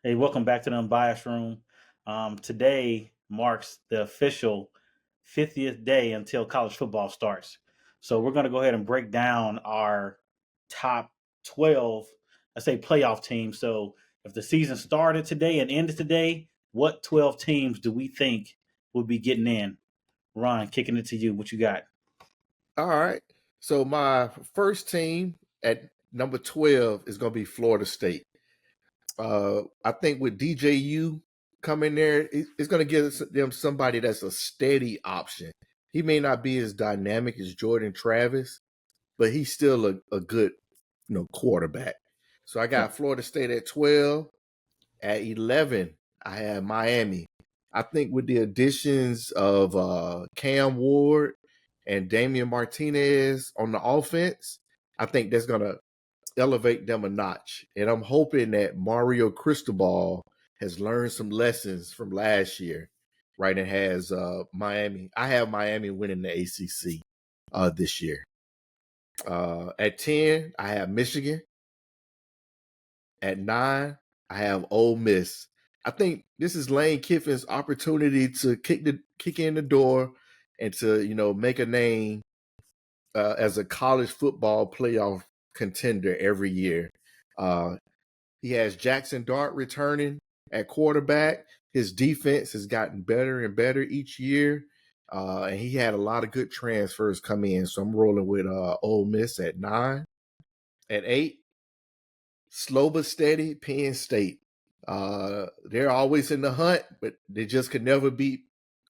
Hey, welcome back to the Unbiased Room. Today marks the official 50th day until college football starts. So we're going to go ahead and break down our top 12, let's say playoff teams. So if the season started today and ended today, what 12 teams do we think will be getting in? Ron, kicking it to you. What you got? All right. So my first team at number 12 is going to be Florida State. I think with DJU coming there, it's going to give them somebody that's a steady option. He may not be as dynamic as Jordan Travis, but he's still a good, quarterback. So I Yeah. got Florida State at 12. At 11, I have Miami. I think with the additions of Cam Ward and Damian Martinez on the offense, I think that's going to elevate them a notch. And I'm hoping that Mario Cristobal has learned some lessons from last year, right? And has Miami. I have Miami winning the ACC this year. At 10, I have Michigan. At 9, I have Ole Miss. I think this is Lane Kiffin's opportunity to kick in the door and to make a name as a college football playoff contender every year. Uh, he has Jackson Dart returning at quarterback. His defense has gotten better and better each year. And he had a lot of good transfers come in. So I'm rolling with Ole Miss at 9. At 8, slow but steady, Penn State. They're always in the hunt, but they just could never beat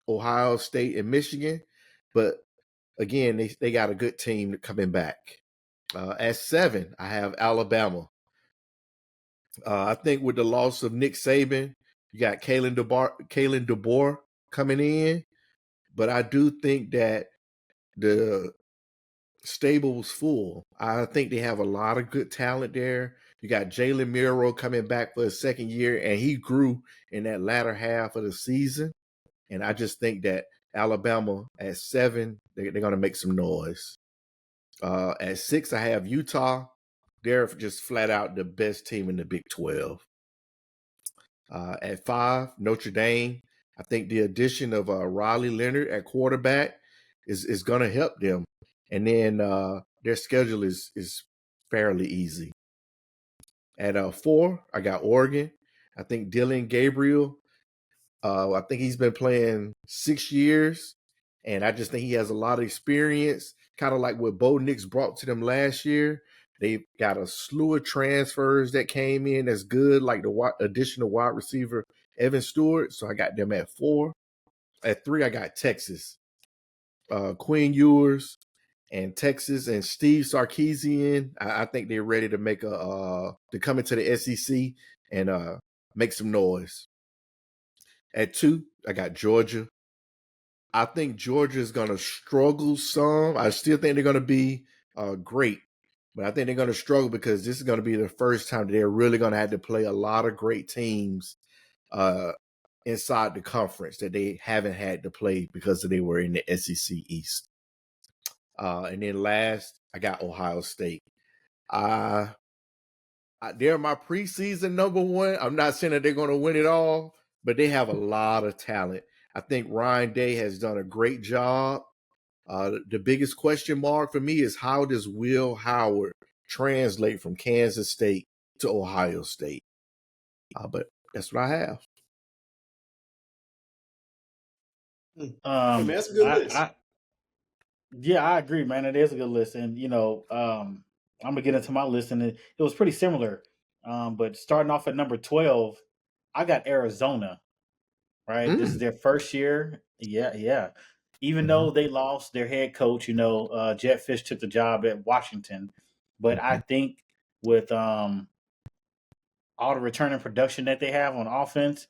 Ohio State and Michigan. But again, they got a good team coming back. At 7, I have Alabama. I think with the loss of Nick Saban, you got Kalen DeBoer coming in, but I do think that the stable's full. I think they have a lot of good talent there. You got Jalen Miro coming back for his second year, and he grew in that latter half of the season. And I just think that Alabama at 7, they're going to make some noise. At 6, I have Utah. They're just flat out the best team in the Big 12. At 5, Notre Dame. I think the addition of Riley Leonard at quarterback is going to help them. And then their schedule is fairly easy. At 4, I got Oregon. I think Dylan Gabriel. I think he's been playing 6 years, and I just think he has a lot of experience. Kind of like what Bo Nix brought to them last year. They've got a slew of transfers that came in that's good, like the additional wide receiver Evan Stewart. So I got them at 4. At 3, I got Texas. Quinn Ewers and Texas and Steve Sarkisian. I think they're ready to make to come into the SEC and make some noise. At 2, I got Georgia. I think Georgia is going to struggle some. I still think they're going to be great, but I think they're going to struggle because this is going to be the first time that they're really going to have to play a lot of great teams inside the conference that they haven't had to play because they were in the SEC East. And then last, I got Ohio State. They're my preseason number 1. I'm not saying that they're going to win it all, but they have a lot of talent. I think Ryan Day has done a great job. The biggest question mark for me is how does Will Howard translate from Kansas State to Ohio State? But that's what I have. I mean, Um, that's a good list. yeah, I agree, man. It is a good list, and I'm gonna get into my list, and it was pretty similar. But starting off at number 12, I got Arizona. Right, this is Mm. their first year. Yeah, yeah. Even though Mm-hmm. they lost their head coach, Jet Fish took the job at Washington, but I Mm-hmm. think with all the returning production that they have on offense,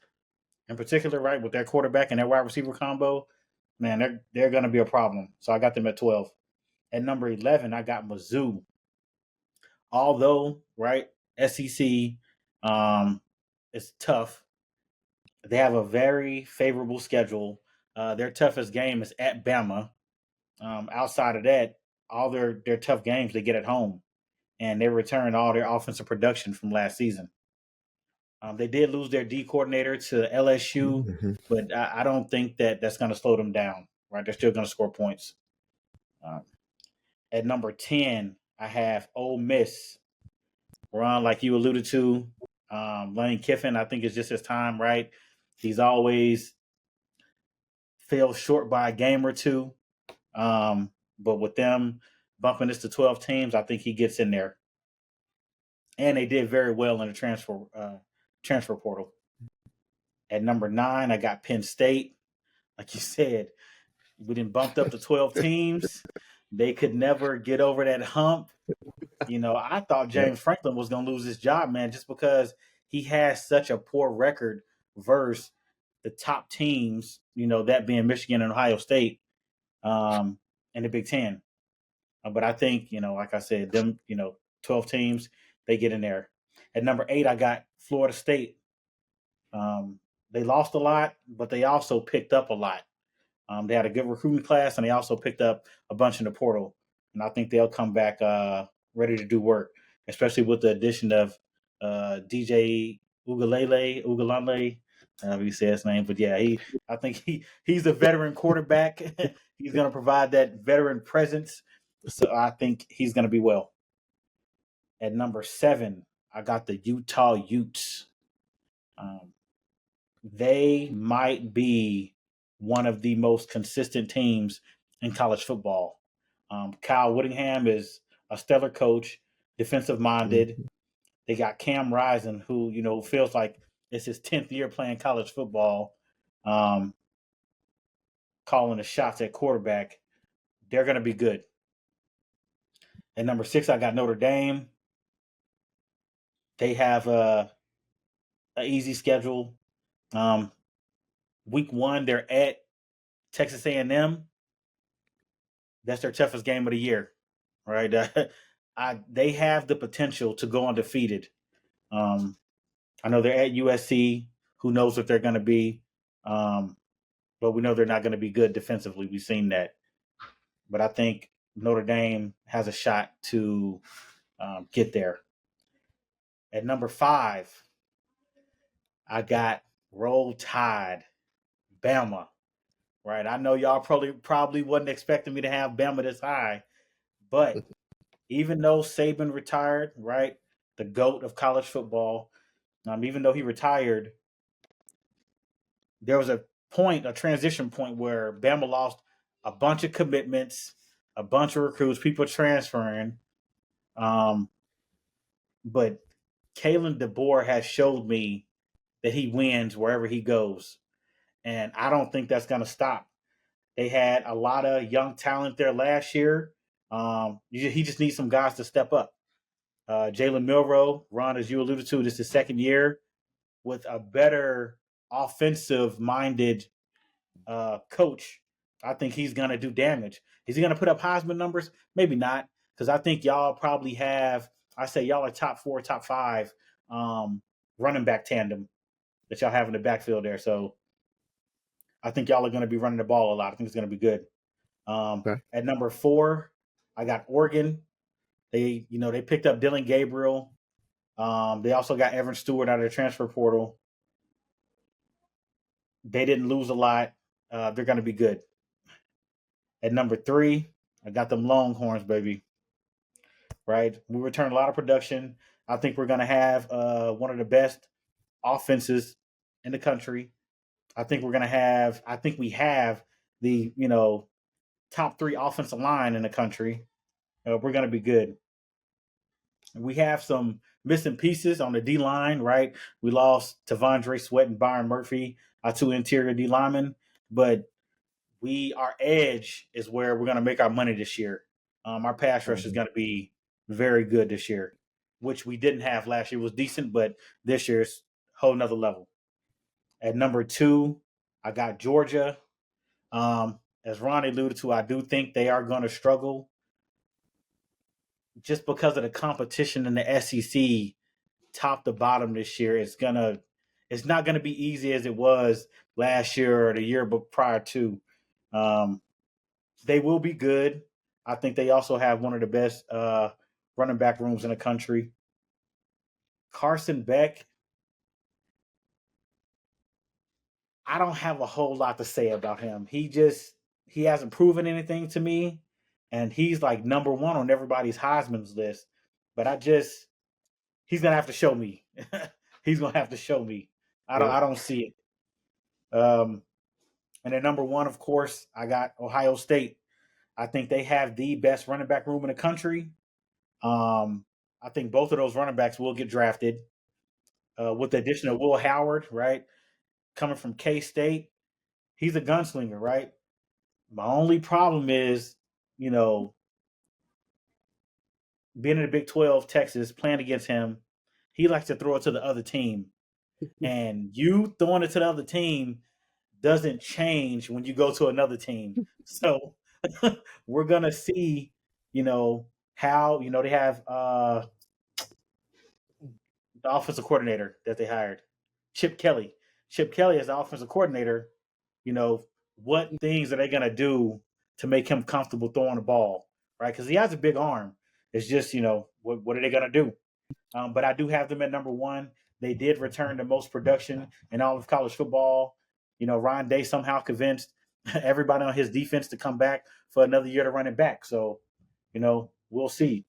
in particular, right, with their quarterback and their wide receiver combo, man, they're going to be a problem. So I got them at 12. At number 11, I got Mizzou. Although, right, SEC, is tough. They have a very favorable schedule. Their toughest game is at Bama. Outside of that, all their tough games they get at home, and they return all their offensive production from last season. They did lose their D coordinator to LSU, Mhm. but I don't think that's going to slow them down. Right, they're still going to score points. Um, at number 10, I have Ole Miss. Ron, like you alluded to, Lane Kiffin, I think it's just his time, right? He's always fell short by a game or two. But with them bumping this to 12 teams, I think he gets in there. And they did very well in the transfer portal. At number 9, I got Penn State. Like you said, we didn't bumped up to 12 teams. They could never get over that hump. I thought Yep. James Franklin was going to lose his job, man, just because he has such a poor record versus the top teams, that being Michigan and Ohio State in the Big Ten. But I think, like I said, them, 12 teams, they get in there. At number 8, I got Florida State. They lost a lot, but they also picked up a lot. They had a good recruiting class, and they also picked up a bunch in the portal. And I think they'll come back ready to do work, especially with the addition of DJ Ugalele, however you say his name. But yeah, I think he's a veteran quarterback. He's going to provide that veteran presence. So I think he's going to be well. At number 7, I got the Utah Utes. Um, they might be one of the most consistent teams in college football. Kyle Whittingham is a stellar coach, defensive minded. Mhm. They got Cam Rising, who feels like it's his 10th year playing college football, um, calling the shots at quarterback. They're going to be good. At number 6, I got Notre Dame. They have an easy schedule. Um, week 1, they're at Texas A&M. That's their toughest game of the year, right? They have the potential to go undefeated. Um, I know they're at USC. Who knows if they're going to be? But we know they're not going to be good defensively. We've seen that. But I think Notre Dame has a shot to get there. At number 5, I got Roll Tide, Bama. Right, I know y'all probably wasn't expecting me to have Bama this high, but even though Saban retired, right, the GOAT of college football, even though he retired, there was a transition point where Bama lost a bunch of commitments, a bunch of recruits, people transferring. Um, but Kalen DeBoer has showed me that he wins wherever he goes. And I don't think that's going to stop. They had a lot of young talent there last year. He just needs some guys to step up. Jalen Milroe, Ron, as you alluded to, this is his second year with a better offensive-minded coach. I think he's going to do damage. Is he going to put up Heisman numbers? Maybe not, because I think y'all probably have. I say y'all are top 4, top 5 running back tandem that y'all have in the backfield there. So I think y'all are going to be running the ball a lot. I think it's going to be good. Okay. At number 4, I got Oregon. They picked up Dylan Gabriel. They also got Evan Stewart out of the transfer portal. They didn't lose a lot. They're going to be good. At number 3, I got them Longhorns, baby. Right? We returned a lot of production. I think we're going to have one of the best offenses in the country. I think we have the, top 3 offensive line in the country. We're going to be good. We have some missing pieces on the D line, right? We lost Tavondre Sweat and Byron Murphy, our 2 interior D linemen, but our edge is where we're going to make our money this year. Our pass rush is going to be very good this year, which we didn't have last year. It was decent, but this year's a whole nother level. At number 2, I got Georgia. As Ron alluded to, I do think they are going to struggle just because of the competition in the SEC, top to bottom this year. It's not gonna be easy as it was last year or the year prior to. Um, they will be good. I think they also have one of the best running back rooms in the country. Carson Beck, I don't have a whole lot to say about him. He hasn't proven anything to me, and he's like number one on everybody's Heisman's list. But he's gonna have to show me. He's gonna have to show me. I don't see it. And then number one, of course, I got Ohio State. I think they have the best running back room in the country. I think both of those running backs will get drafted. With the addition of Will Howard, right, coming from K State, he's a gunslinger, right? My only problem is, you know, being in the Big 12, Texas, playing against him, he likes to throw it to the other team. And you throwing it to the other team doesn't change when you go to another team. So we're going to see, how, they have the offensive coordinator that they hired, Chip Kelly. Chip Kelly is the offensive coordinator. What things are they going to do to make him comfortable throwing the ball, right? Because he has a big arm. It's just, what are they going to do? But I do have them at number one. They did return the most production in all of college football. Ryan Day somehow convinced everybody on his defense to come back for another year to run it back. So, we'll see.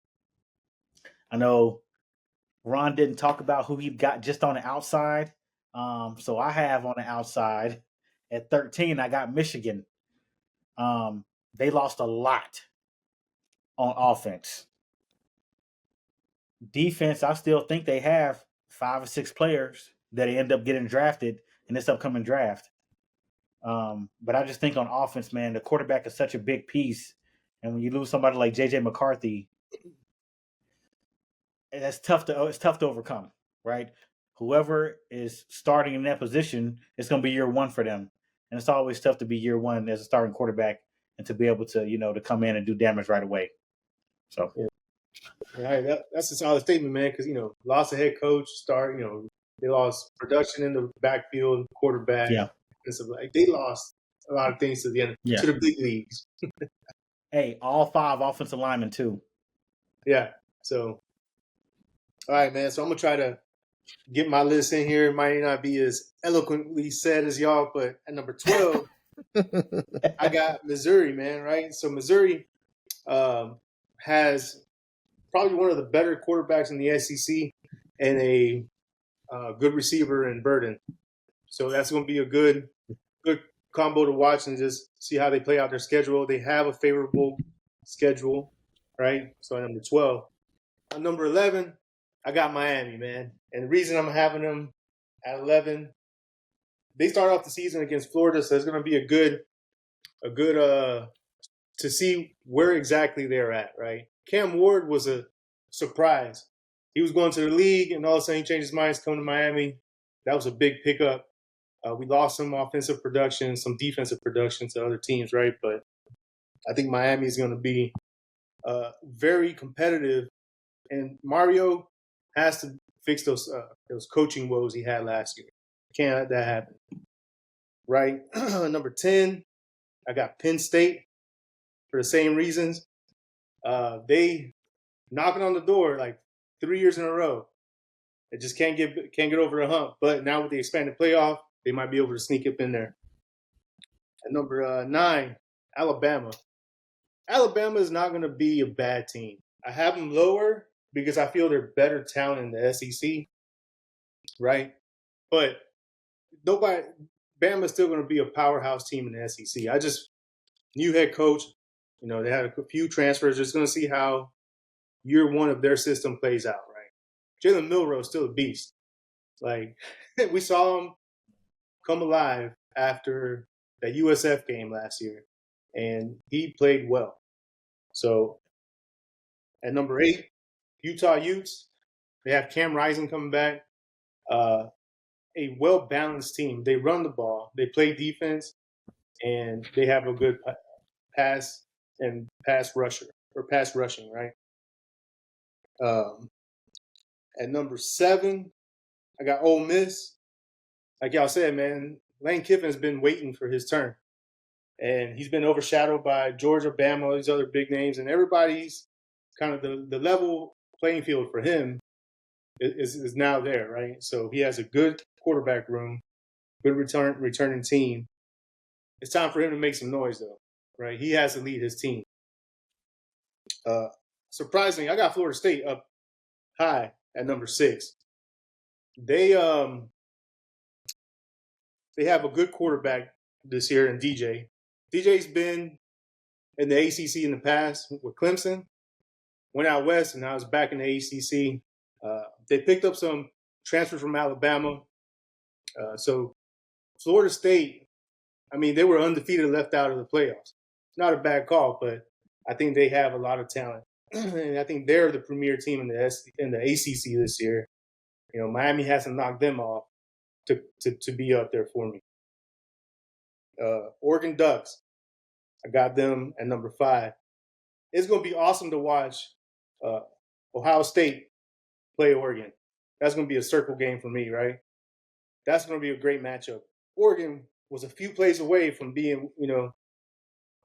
I know Ron didn't talk about who he got just on the outside. So I have on the outside at 13, I got Michigan. They lost a lot on offense. Defense, I still think they have 5 or 6 players that end up getting drafted in this upcoming draft. But I just think on offense, man, the quarterback is such a big piece. And when you lose somebody like J.J. McCarthy, it's tough to overcome, right? Whoever is starting in that position, it's going to be year one for them. And it's always tough to be year one as a starting quarterback and to be able to, to come in and do damage right away. So, yeah. All right, that's a solid statement, man. Because lost a head coach, they lost production in the backfield, quarterback. Yeah, and stuff like they lost a lot of things to the end to the big leagues. Hey, all 5 offensive linemen too. Yeah. So, all right, man. So I'm gonna try to get my list in here. It might not be as eloquently said as y'all, but at number 12, I got Missouri, man. Right. So Missouri has probably one of the better quarterbacks in the SEC and a good receiver in Burden. So that's going to be a good combo to watch and just see how they play out their schedule. They have a favorable schedule, right? So at number 12. At number 11, I got Miami, man. And the reason I'm having them at 11, they start off the season against Florida, so it's going to be a good to see where exactly they're at, right? Cam Ward was a surprise. He was going to the league, and all of a sudden he changed his mind, he's coming to Miami. That was a big pickup. We lost some offensive production, some defensive production to other teams, right? But I think Miami is going to be very competitive, and Mario has to fix those coaching woes he had last year. Can't let that happen, right? Number 10, I got Penn State for the same reasons. They knocking on the door like 3 years in a row. They just can't get over the hump. But now with the expanded playoff, they might be able to sneak up in there. At number 9, Alabama. Alabama is not going to be a bad team. I have them lower because I feel they're better talent in the SEC, right? But Bama's still going to be a powerhouse team in the SEC. New head coach, they had a few transfers. Just going to see how year one of their system plays out, right? Jalen Milroe is still a beast. Like, we saw him come alive after that USF game last year, and he played well. So, at number 8, Utah Utes. They have Cam Rising coming back. A well-balanced team. They run the ball. They play defense, and they have a good pass rushing, right? At number 7, I got Ole Miss. Like y'all said, man, Lane Kiffin's been waiting for his turn. And he's been overshadowed by Georgia, Bama, all these other big names. And everybody's kind of the level playing field for him is now there, right? So he has a good quarterback room. good returning team. It's time for him to make some noise, though, right? He has to lead his team. Surprisingly, I got Florida State up high at number 6. They have a good quarterback this year in DJ. DJ's been in the ACC in the past with Clemson, went out west, and now is back in the ACC. They picked up some transfers from Alabama. So Florida State, I mean, they were undefeated, left out of the playoffs. Not a bad call, but I think they have a lot of talent. And I think they're the premier team in the ACC this year. You know, Miami hasn't knocked them off to be up there for me. Oregon Ducks, I got them at number 5. It's going to be awesome to watch Ohio State play Oregon. That's going to be a circle game for me, right? That's going to be a great matchup. Oregon was a few plays away from being,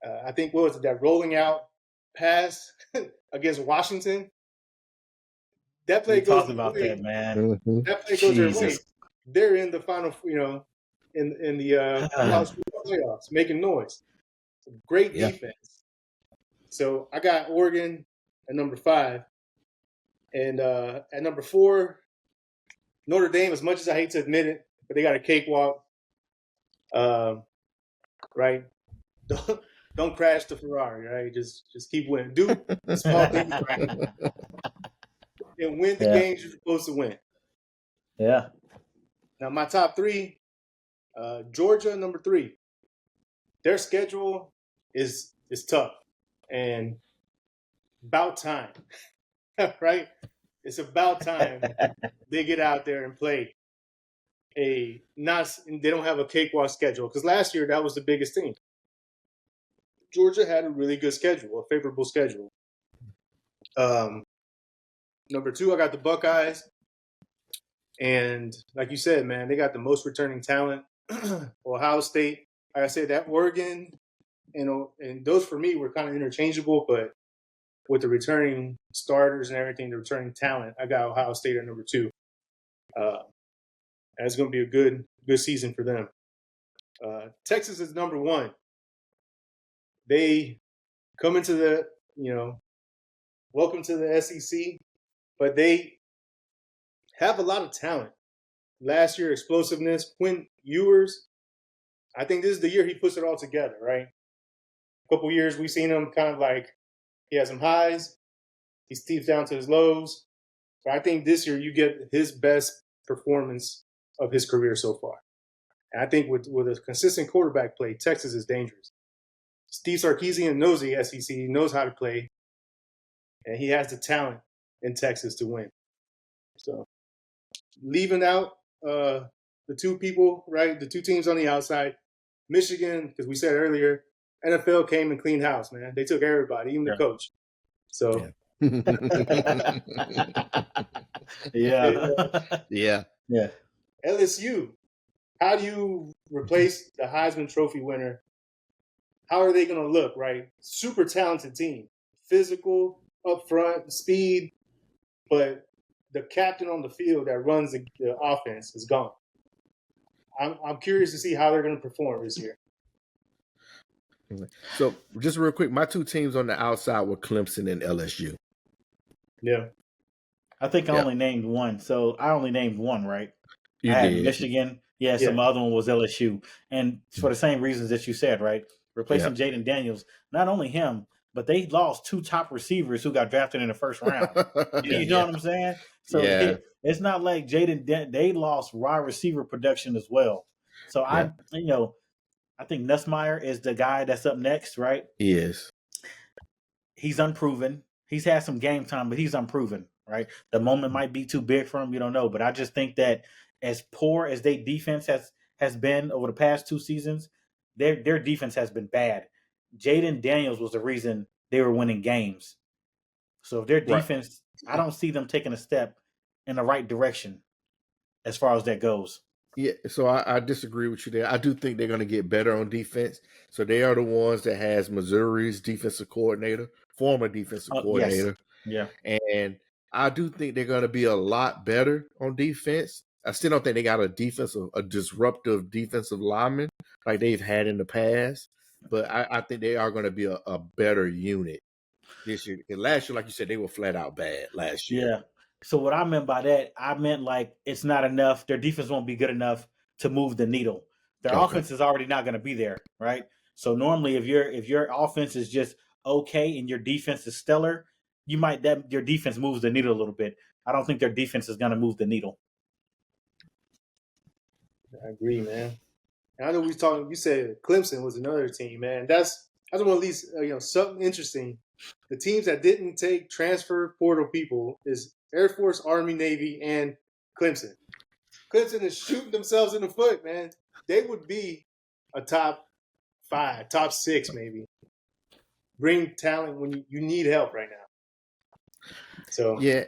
I think, what was it, that rolling out pass against Washington? That play goes about way. that, man. That play goes their way. They're in the final, in the college playoffs, making noise. Great defense. So I got Oregon at number 5. And at number 4, Notre Dame, as much as I hate to admit it, but they got a cakewalk. Right? Don't crash the Ferrari, right? Just keep winning. Do the small things right. And win the games you're supposed to win. Yeah. Now, my top 3, Georgia, number 3. Their schedule is tough. And about time, right? It's about time they get out there and play they don't have a cakewalk schedule. Because last year, that was the biggest thing. Georgia had a really good schedule, a favorable schedule. Number 2, I got the Buckeyes. And like you said, man, they got the most returning talent. Ohio State, like I said, that Oregon, and those for me were kind of interchangeable, but with the returning starters and everything, the returning talent, I got Ohio State at number 2. And it's going to be a good season for them. Texas is number 1. They come into the, welcome to the SEC, but they have a lot of talent. Last year, explosiveness. Quinn Ewers, I think this is the year he puts it all together, right? A couple years we've seen him kind of like, he has some highs, he steeps down to his lows. But I think this year you get his best performance of his career so far. And I think with a consistent quarterback play, Texas is dangerous. Steve Sarkisian knows the SEC, he knows how to play, and he has the talent in Texas to win. So leaving out the 2 people, right, the 2 teams on the outside, Michigan, because we said earlier, NFL came and cleaned house, man. They took everybody, even the coach. So yeah. LSU, how do you replace the Heisman Trophy winner? How are they going to look, right? Super talented team. Physical, up front, speed. But the captain on the field that runs the offense is gone. I'm curious to see how they're going to perform this year. So just real quick, my 2 teams on the outside were Clemson and LSU. Yeah. I think I only named one. So I only named one, right? You I had did. Michigan. Yeah, some other one was LSU. And for the same reasons that you said, right? Replacing Jaden Daniels. Not only him, but they lost 2 top receivers who got drafted in the first round. You know what I'm saying? So it's not like they lost wide receiver production as well. So I think Nussmeier is the guy that's up next, right? He is. He's unproven. He's had some game time, but he's unproven, right? The moment might be too big for him. You don't know. But I just think that as poor as their defense has been over the past 2 seasons, their defense has been bad. Jaden Daniels was the reason they were winning games. So if their defense, I don't see them taking a step in the right direction as far as that goes. Yeah, so I disagree with you there. I do think they're going to get better on defense. So they are the ones that has Missouri's defensive coordinator, former defensive coordinator. Yes. Yeah. And I do think they're going to be a lot better on defense. I still don't think they got a disruptive defensive lineman like they've had in the past. But I think they are going to be a better unit this year. And last year, like you said, they were flat out bad last year. Yeah. So what I meant by that, I meant like it's not enough. Their defense won't be good enough to move the needle. Their Okay. offense is already not going to be there, right? So normally, if your offense is just okay and your defense is stellar, your defense moves the needle a little bit. I don't think their defense is going to move the needle. I agree, man. And I know you said Clemson was another team, man. That's one of these, something interesting. The teams that didn't take transfer portal people is Air Force, Army, Navy, and Clemson. Clemson is shooting themselves in the foot, man. They would be a top 5, top 6, maybe. Bring talent when you need help right now. So yeah,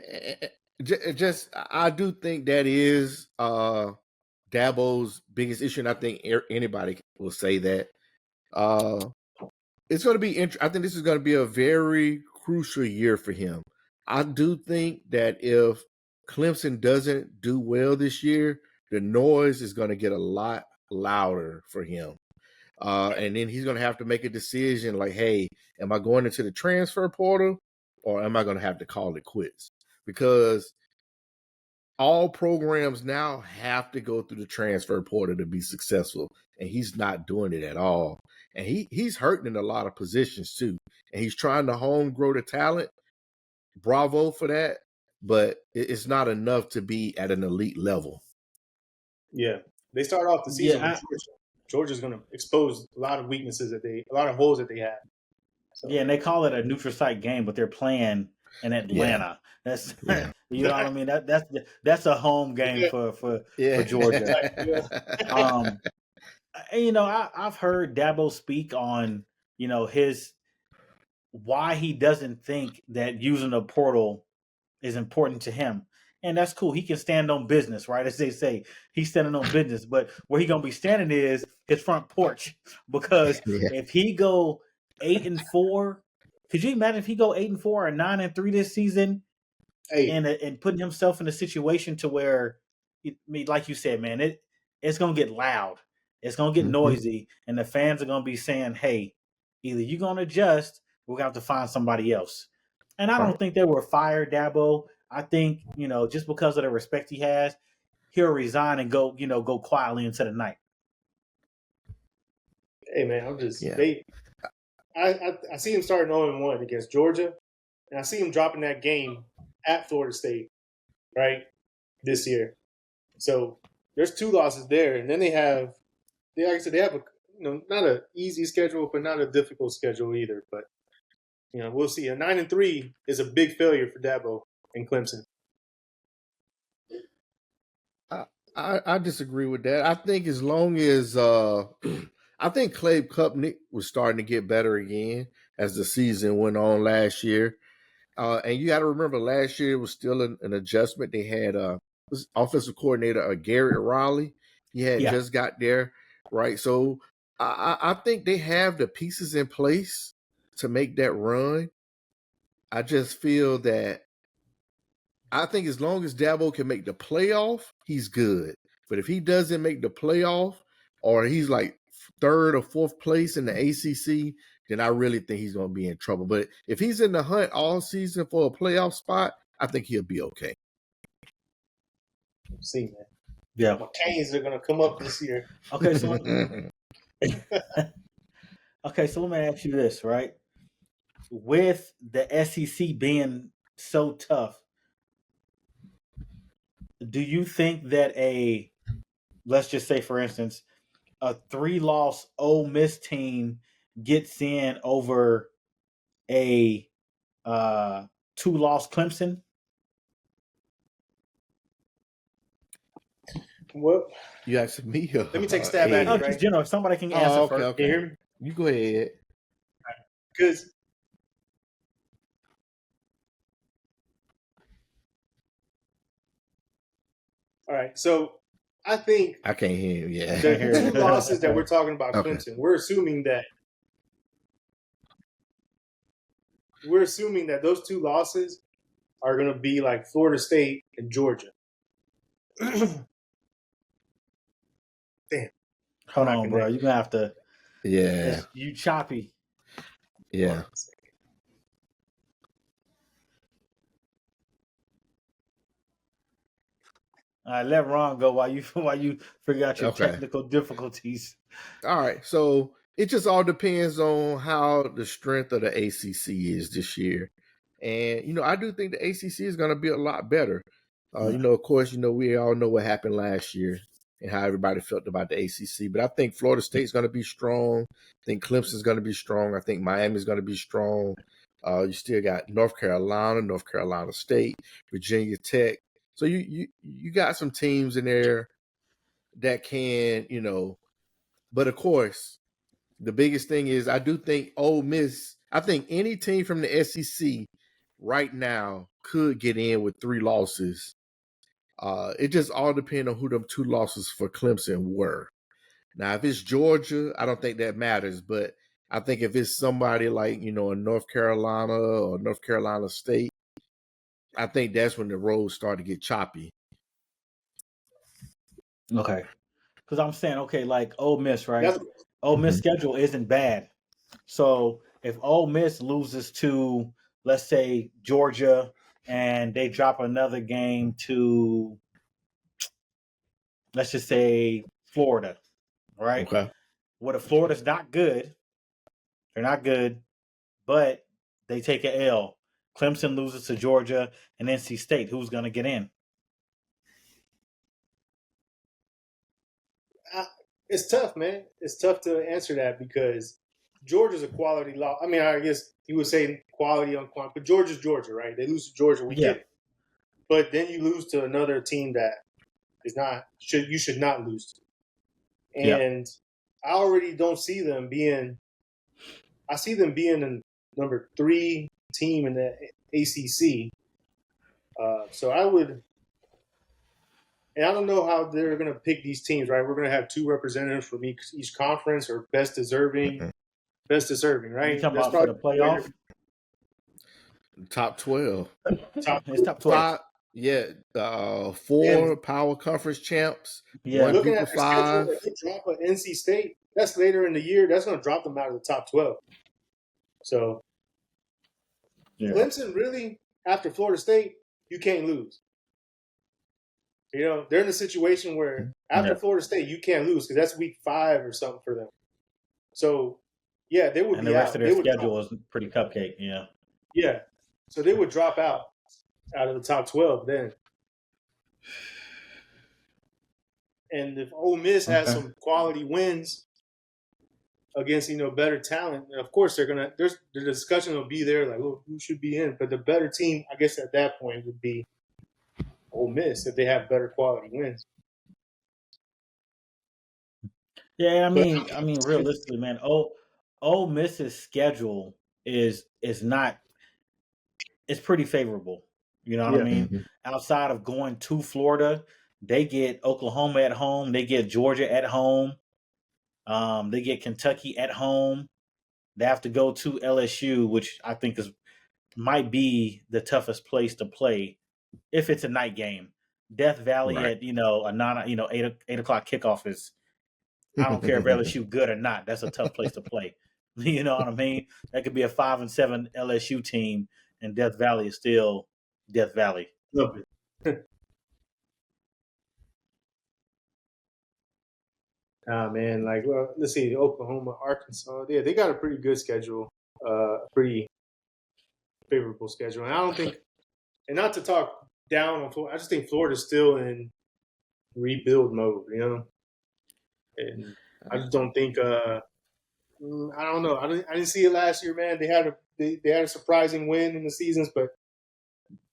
just I do think that is Dabo's biggest issue, and I think anybody will say that. It's going to be I think this is going to be a very crucial year for him. I do think that if Clemson doesn't do well this year, the noise is going to get a lot louder for him. And then he's going to have to make a decision like, hey, am I going into the transfer portal or am I going to have to call it quits? Because all programs now have to go through the transfer portal to be successful, and he's not doing it at all. And he's hurting in a lot of positions too, and he's trying to grow the talent. Bravo for that, but it's not enough to be at an elite level. Yeah, they start off the season with Georgia. Georgia's going to expose a lot of weaknesses a lot of holes that they have. So. Yeah, and they call it a neutral site game, but they're playing in Atlanta. Yeah. That's you know what I mean. That's a home game for Georgia. And, I've heard Dabo speak on his why he doesn't think that using a portal is important to him. And that's cool. He can stand on business, right? As they say, he's standing on business. But where he's gonna be standing is his front porch. Because if he go 8-4, could you imagine if he go 8-4 or 9-3 this season, and putting himself in a situation to where, like you said, man, it's gonna get loud, it's gonna get noisy, and the fans are gonna be saying, "Hey, either you're gonna adjust, or we're gonna have to find somebody else." And I don't think they will fire Dabo. I think, just because of the respect he has, he'll resign and go quietly into the night. Hey man, I see him starting 0-1 against Georgia, and I see him dropping that game at Florida State, right, this year. So there's 2 losses there, and then they have a not an easy schedule, but not a difficult schedule either. But we'll see. A 9-3 is a big failure for Dabo and Clemson. I disagree with that. I think as long as I think Clay Kupnick was starting to get better again as the season went on last year. And you got to remember, last year was still an adjustment. They had offensive coordinator Garrett Riley. He had just got there, right? So I think they have the pieces in place to make that run. I just feel that I think as long as Dabo can make the playoff, he's good. But if he doesn't make the playoff, or he's like 3rd or 4th place in the ACC, then I really think he's going to be in trouble. But if he's in the hunt all season for a playoff spot, I think he'll be okay. We'll see, man. Yeah. My Canes are going to come up this year. Okay, so so let me ask you this, right? With the SEC being so tough, do you think that let's just say, for instance, a 3-loss Ole Miss team gets in over a 2-loss Clemson? What? You asking me? Let me take a stab at it. Right? Just if somebody can answer first. Okay. Can you hear me? You go ahead. Because all right, so I think I can't hear you. Yeah, the 2 losses that we're talking about, Clemson. We're assuming that those 2 losses are going to be like Florida State and Georgia. Hold Not on, bro. connected. You're gonna have to. Yeah, You choppy. yeah. All right, let Ron go while you figure out your Okay. technical difficulties. All right. So it just all depends on how the strength of the ACC is this year. And, I do think the ACC is going to be a lot better. Of course, we all know what happened last year and how everybody felt about the ACC. But I think Florida State's going to be strong. I think Clemson's going to be strong. I think Miami's going to be strong. You still got North Carolina State, Virginia Tech. So you got some teams in there that can, but of course, the biggest thing is I do think Ole Miss, I think any team from the SEC right now could get in with 3 losses. It just all depends on who them 2 losses for Clemson were. Now, if it's Georgia, I don't think that matters, but I think if it's somebody like, a North Carolina or North Carolina State, I think that's when the roads start to get choppy. Okay. Because I'm saying, okay, like Ole Miss, right? Ole Miss schedule isn't bad. So if Ole Miss loses to, let's say, Georgia, and they drop another game to, let's just say, Florida, right? Okay. What if Florida's not good? They're not good, but they take an L. Clemson loses to Georgia and NC State. Who's going to get in? It's tough, man. It's tough to answer that because Georgia's a quality loss. I mean, I guess you would say quality on quantity, but Georgia's Georgia, right? They lose to Georgia, we get it. But then you lose to another team that is not you should not lose to. And I already don't see them being. I see them being a number 3 team in the ACC. So I would. And I don't know how they're going to pick these teams, right? We're going to have 2 representatives from each conference or best deserving, right? You talking about for the playoff? Top 12. It's top 12. 4 power conference champs. Yeah. 1 Looking group at of the schedule, 5. if they drop an NC State, that's later in the year. That's going to drop them out of the top 12. So Clemson really, after Florida State, you can't lose. They're in a situation where after Florida State, you can't lose because that's week 5 or something for them. So, yeah, they would and be the rest out. of their schedule is pretty cupcake, yeah. Yeah. So they would drop out of the top 12 then. And if Ole Miss has some quality wins against, better talent, of course the discussion will be there, like, oh, who should be in? But the better team, I guess at that point would be Ole Miss if they have better quality wins. Yeah, I mean, realistically, man, Ole Miss's schedule is not. It's pretty favorable. You know what I mean? Mm-hmm. Outside of going to Florida, they get Oklahoma at home. They get Georgia at home. They get Kentucky at home. They have to go to LSU, which I think might be the toughest place to play if it's a night game. Death Valley at a 8:00 kickoff is. I don't care if LSU good or not. That's a tough place to play. You know what I mean? That could be a 5-7 LSU team, and Death Valley is still Death Valley. Man, let's see, Oklahoma, Arkansas. Yeah, they got a pretty good schedule, pretty favorable schedule. And I don't think, and not to talk down on Florida, I just think Florida's still in rebuild mode, And I just don't think. I don't know. I didn't see it last year, man. They had a surprising win in the seasons, but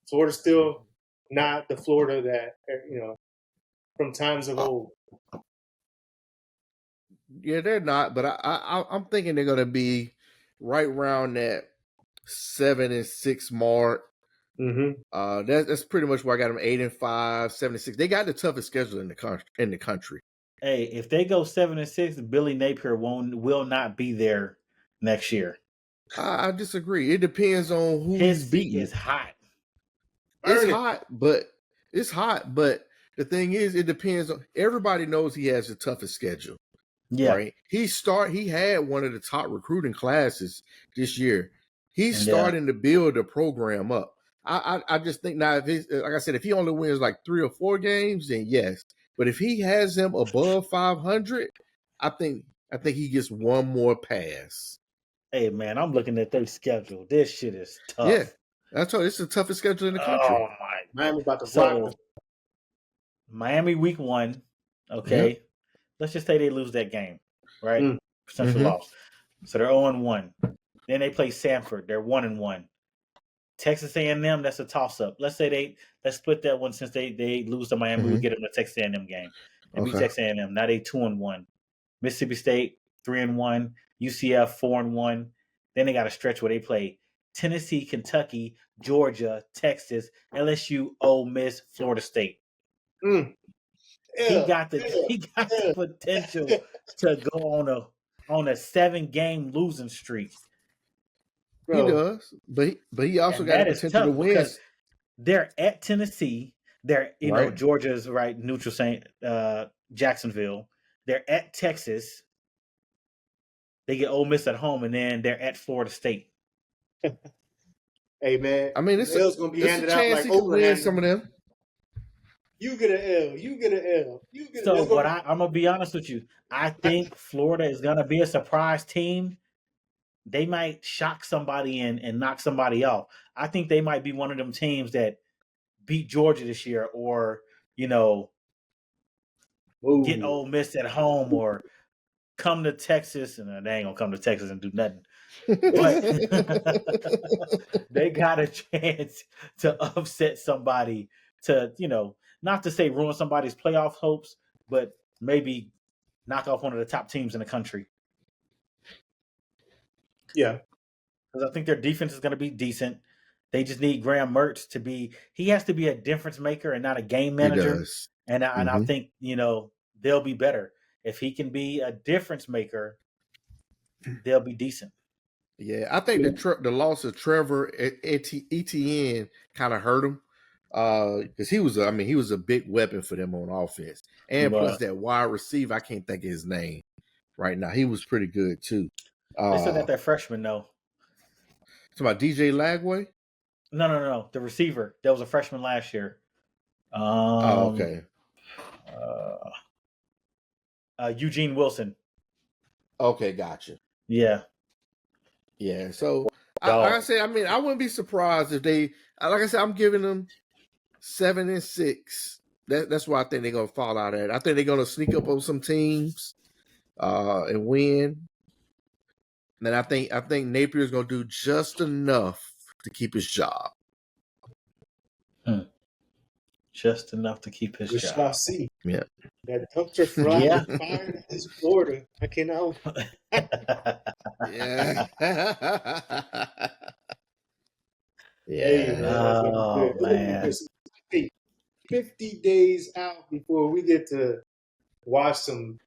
Florida's still not the Florida that from times of old. Yeah, they're not, but I'm thinking they're going to be right around that 7-6 mark. Mm-hmm. That's pretty much where I got them 8-5, 7-6. They got the toughest schedule in the country. Hey, if they go 7-6, Billy Napier will not be there next year. I disagree. It depends on who his he's beating. Is hot. It's hot, but the thing is, it depends on. Everybody knows he has the toughest schedule. Yeah, right? He had one of the top recruiting classes this year. He's yeah. starting to build the program up. I just think now, if he's, like I said, if he only wins like 3 or 4 games, then yes. But if he has them above 500, I think he gets one more pass. Hey, man, I'm looking at their schedule. This shit is Yeah, tough. that's all. It's the toughest schedule in the country. Oh my! Miami about to rock So them. Miami week 1. Okay, let's just say they lose that game, right? Mm. Potential Mhm. loss. So they're 0-1. Then they play Samford. They're 1-1. Texas A&M, that's a toss up. Let's split that one since they lose to Miami. We Mhm. get them the Texas A&M game and beat Okay. Texas A&M. Now they 2-1. Mississippi State 3-1. UCF 4-1. Then they got a stretch where they play Tennessee, Kentucky, Georgia, Texas, LSU, Ole Miss, Florida State. Mm. He got the potential to go on a 7-game losing streak. He Bro, does, but he also And got the that is potential to tough win. because they're at Tennessee. They're Right. Georgia's right neutral Saint Jacksonville. They're at Texas. They get Ole Miss at home, and then they're at Florida State. hey man, I mean, it's L's gonna be a handed out chance like he could Oprah win handed. some of them. You get an L. You get an L. You get. So what I'm gonna be honest with you, I think Florida is gonna be a surprise team. They might shock somebody and knock somebody off. I think they might be one of them teams that beat Georgia this year, or get Ole Miss at home, or come to Texas, and they ain't gonna come to Texas and do nothing. But they got a chance to upset somebody, to not to say ruin somebody's playoff hopes, but maybe knock off one of the top teams in the country. Yeah, because I think their defense is going to be decent. They just need Graham Mertz to be. He has to be a difference maker and not a game He manager. does. And I Mhm. think they'll be better if he can be a difference maker. They'll be decent. Yeah, I think the loss of Trevor Etienne kind of hurt him because he was a big weapon for them on offense, and He plus was. that wide receiver, I can't think of his name right now. He was pretty good too. They said that they're freshmen though. It's about DJ Lagway. No. The receiver that was a freshman last year. Okay. Eugene Wilson. Okay, gotcha. Yeah. Yeah. So like I said, I wouldn't be surprised if they. Like I said, I'm giving them 7-6. That's why I think they're gonna fall out at. I think they're gonna sneak up on some teams, and win. And then I think Napier's gonna do just enough to keep his job. Just enough to keep his we job. shall see. Yeah. That dumpster fire Yeah. fire is Florida. I cannot. Yeah. Hey, man, that's gonna Oh, be good. man. Hey, 50 days out before we get to watch some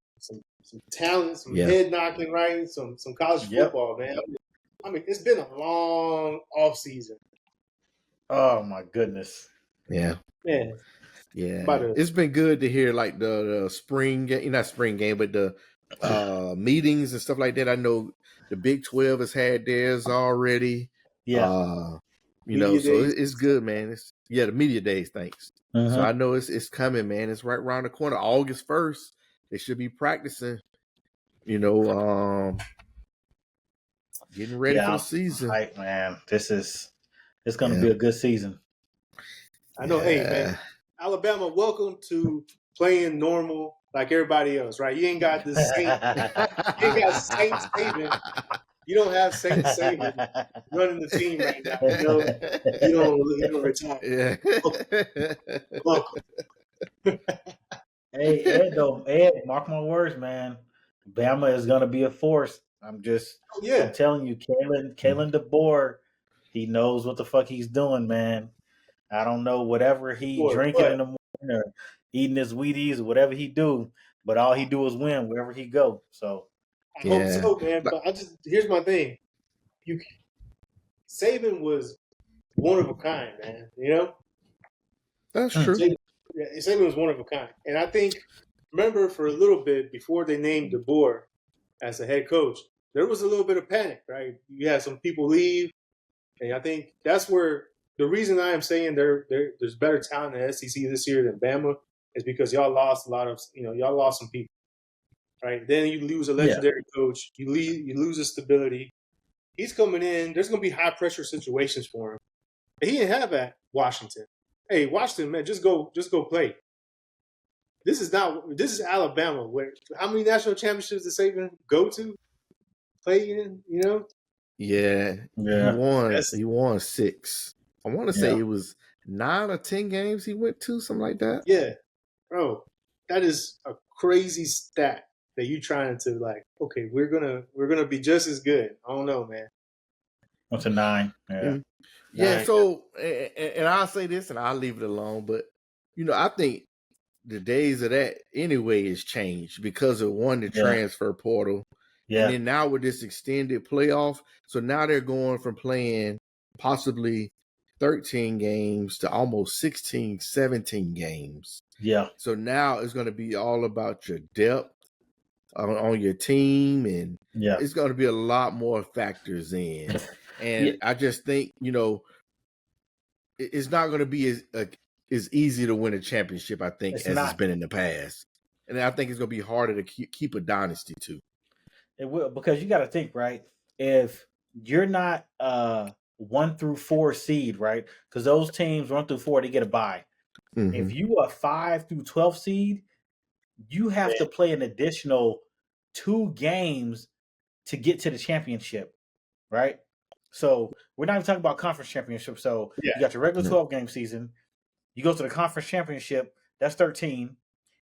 talent, some Yeah. head knocking, right? Some college Yep. football, man. I mean, it's been a long off season, Oh my goodness. Yeah. man. Yeah. About to- It's been good to hear like the spring game, not spring game, but the meetings and stuff like that. I know the Big 12 has had theirs already. Yeah. Media So days. it's good, man. The media days, thanks. Mhm. So I know it's coming, man. It's right around the corner. August 1st. They should be practicing, getting ready for the season. Right, man. It's going to be a good season. I know. Hey, Yeah. man, Alabama, welcome to playing normal like everybody else, right? You ain't got this Saint. You ain't got Saint Saban. You don't have Saint Saban running the team right now. You don't retire. Yeah. Welcome. Hey, Ed, mark my words, man. Bama is going to be a force. I'm telling you, Kalen DeBoer, he knows what the fuck he's doing, man. I don't know whatever he drinking in the morning or eating his Wheaties or whatever he do, but all he do is win wherever he go. So I hope so, man. But here's my thing. Saban was one of a kind, man. That's true. Saban was one of a kind, and I think remember for a little bit before they named DeBoer as the head coach, there was a little bit of panic, right? You had some people leave, and I think that's where the reason I am saying there's better talent in the SEC this year than Bama is because y'all lost a lot of, y'all lost some people, right? Then you lose a legendary coach, you lose his stability. He's coming in. There's going to be high pressure situations for him. He didn't have at Washington. Hey, Washington, man, just go play. This is Alabama. Where how many national championships did Saban go to? Play in, Yeah. He won 6. I want to say it was 9 or 10 games he went to, something like that. Yeah, bro, that is a crazy stat that you trying to like. Okay, we're gonna be just as good. I don't know, man. What's a 9? Yeah. Yeah. 9. So, and I'll say this, and I'll leave it alone. But I think the days of that anyway has changed because of the transfer portal. Yeah. And then now with this extended playoff, so now they're going from playing possibly 13 games to almost 16, 17 games. Yeah. So now it's going to be all about your depth on your team, and it's going to be a lot more factors in. And I just think, it's not going to be as easy to win a championship, I think, it's been in the past. And I think it's going to be harder to keep a dynasty, too. It will, because you got to think, right? If you're not 1 through 4 seed, right? Because those teams 1 through 4, they get a bye. Mm-hmm. If you are 5 through 12 seed, you have to play an additional 2 games to get to the championship, right? So we're not even talking about conference championship. So you got your regular 12-game season. You go to the conference championship, that's 13.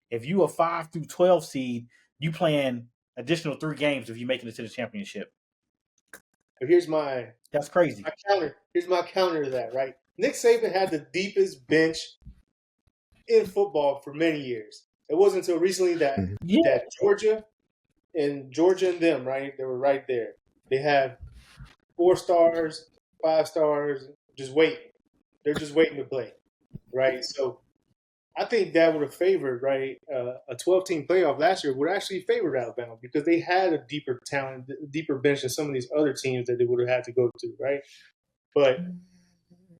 If you are 5 through 12 seed, you playing additional 3 games if you're making it to the championship. That's crazy. Here's my counter to that, right? Nick Saban had the deepest bench in football for many years. It wasn't until recently that Georgia and them, right? They were right there. They have 4 stars, 5 stars, just waiting. They're just waiting to play, right? So I think that would have favored, right? A 12-team playoff last year would actually favor Alabama because they had a deeper talent, deeper bench than some of these other teams that they would have had to go to, right? But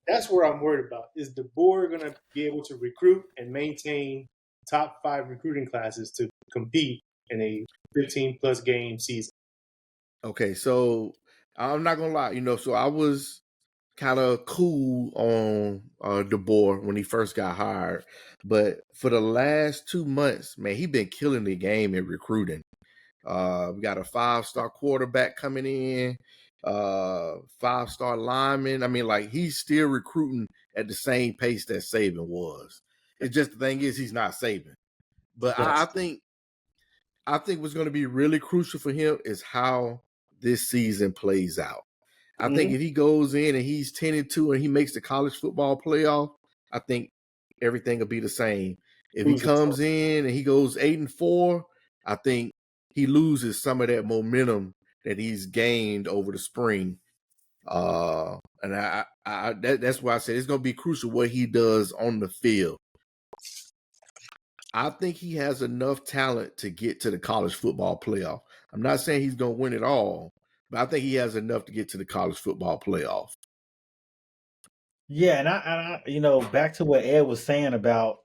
that's where I'm worried about. Is DeBoer going to be able to recruit and maintain top 5 recruiting classes to compete in a 15-plus game season? Okay, so I'm not going to lie. So I was kind of cool on DeBoer when he first got hired. But for the last 2 months, man, he's been killing the game in recruiting. We got a 5-star quarterback coming in, 5-star lineman. I mean, like, he's still recruiting at the same pace that Saban was. It's just the thing is he's not Saban. But I think what's going to be really crucial for him is how this season plays out. I think if he goes in and he's 10-2 and he makes the college football playoff, I think everything will be the same. If he comes in and he goes 8-4, I think he loses some of that momentum that he's gained over the spring. And that's why I said it's going to be crucial what he does on the field. I think he has enough talent to get to the college football playoff. I'm not saying he's going to win it all, but I think he has enough to get to the college football playoff. Yeah, and I back to what Ed was saying about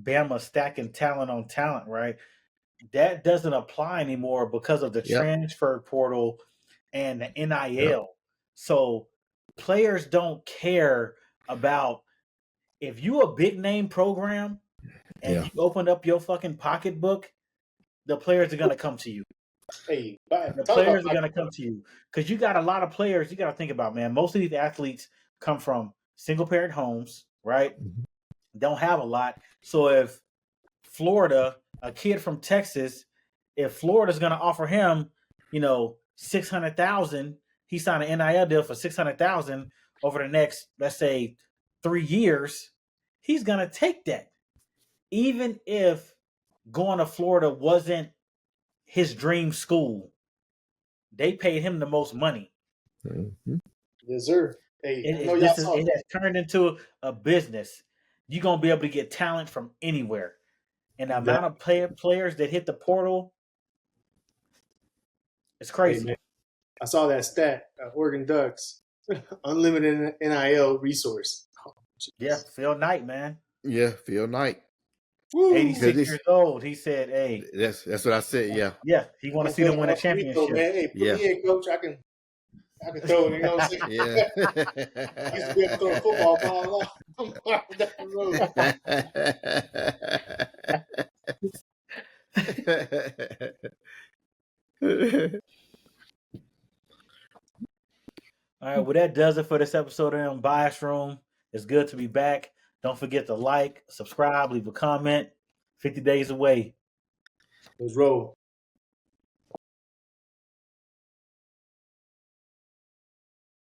Bama stacking talent on talent, right? That doesn't apply anymore because of the transfer portal and the NIL. Yep. So players don't care about if you a big name program and you open up your fucking pocketbook, the players are going to come to you. Hey, the players are going to come to you because you got a lot of players you got to think about, man. Most of these athletes come from single-parent homes, right? Don't have a lot. So if Florida, a kid from Texas, if Florida's going to offer him, $600,000, he signed an NIL deal for $600,000 over the next, let's say, 3 years, he's going to take that. Even if going to Florida wasn't his dream school, they paid him the most money. Mm-hmm. Yes, sir. Hey, it has turned into a business. You're going to be able to get talent from anywhere. and the amount of players that hit the portal, it's crazy. Hey, man, I saw that stat. Oregon Ducks, unlimited NIL resource. Oh, yeah, Phil Knight, man. Yeah, Phil Knight. Woo. 86 years old. He said, "Hey, that's what I said. Yeah, yeah, he want to see them win a championship." Man. Hey, put me in, coach. I can throw it. You know what I'm saying? yeah. I used to be able to throw a football ball down the road. All right, well, that does it for this episode of Unbiased Room. It's good to be back. Don't forget to like, subscribe, leave a comment. 50 days away. Let's roll.